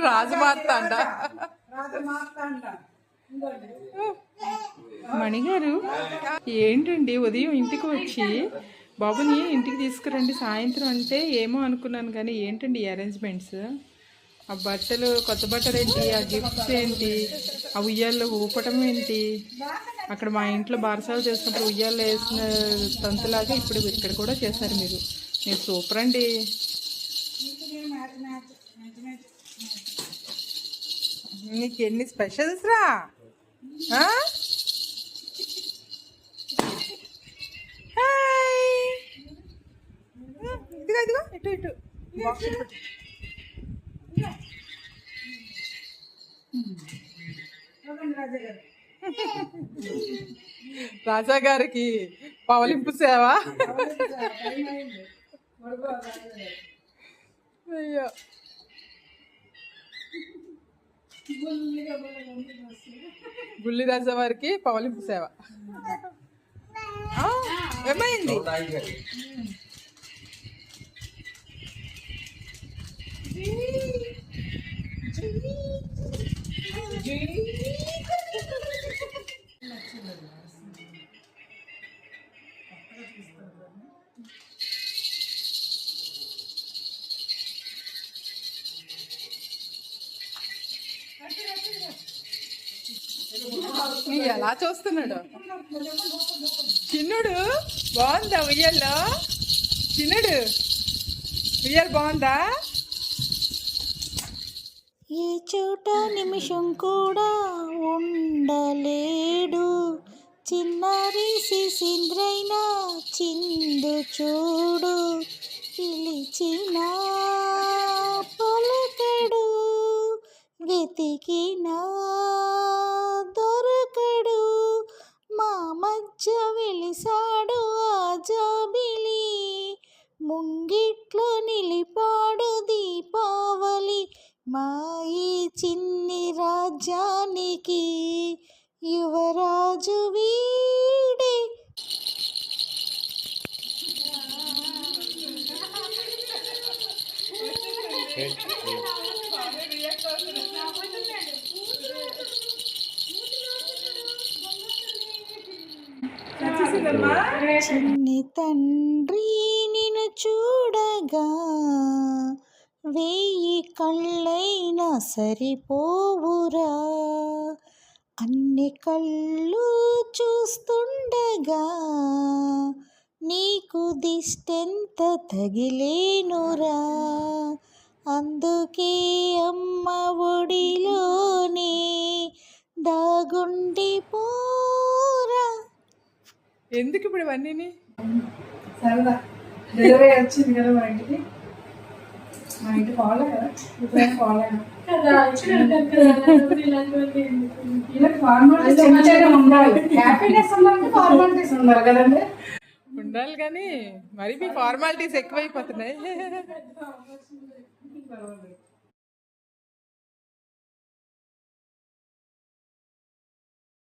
రాజమార్తాండ మణిగారు ఏంటండి ఉదయం ఇంటికి వచ్చి బాబుని ఇంటికి తీసుకురండి సాయంత్రం అంటే ఏమో అనుకున్నాను కానీ ఏంటండి ఈ అరేంజ్మెంట్స్? ఆ బట్టలు కొత్త బట్టలు ఏంటి, ఆ గిఫ్ట్స్ ఏంటి, ఆ ఉయ్యాల్లో ఊపటం ఏంటి? అక్కడ మా ఇంట్లో బారసాలు చేసినప్పుడు ఉయ్యాల్లో వేసిన తంతులాగా ఇప్పుడు ఇక్కడ కూడా చేశారు మీరు. మీరు సూపర్ అండి. నీకు ఎన్ని స్పెషల్స్ రా! ఇదిగో ఇదిగో ఇటు ఇటు రాజా గారికి పవలింపు సేవ. అయ్యో బుల్లి రాజా వారికి పవలింపు సేవ. ఏమైంది? ఎలా చూస్తున్నాడు చిన్నుడు? బాగుందా ఉయ్యాల్లో? చిన్నుడు ఉయ్యాలు బాగుందా? ఈ చోట నిమిషం కూడా ఉండలేడు, చిన్నారి శిశింద్రైనా చిందు చూడు, పిలిచిన పలకడు, వెతికినా దొరకడు, మా మధ్య వెలిసాడు ఆ జాబిలి, ముంగిట్లో నిలిపాడు దీపావళి, మా ఈ చిన్ని రాజ్యానికి యువరాజు వీడే. చిన్ని తండ్రి నిన్ను చూడగా వెయ్యి కళ్ళైనా సరిపోవురా, అన్ని కళ్ళు చూస్తుండగా నీకు దిష్టెంత తగిలేనురా, అందుకే అమ్మ ఒడిలోనే దాగుండి పోరా. ఎందుకు ఇప్పుడు ఇవన్నీ? సరదా డెలివరీ వచ్చింది కదా మా ఇంటికి, మా ఇంటి ఫాలో కదా, ఇప్పుడు ఫాలో హ్యాపీనెస్ ఉండాలి, ఫార్మాలిటీస్ ఉండాలి కదండి. ఉండాలి కానీ మరి మీ ఫార్మాలిటీస్ ఎక్కువైపోతున్నాయి.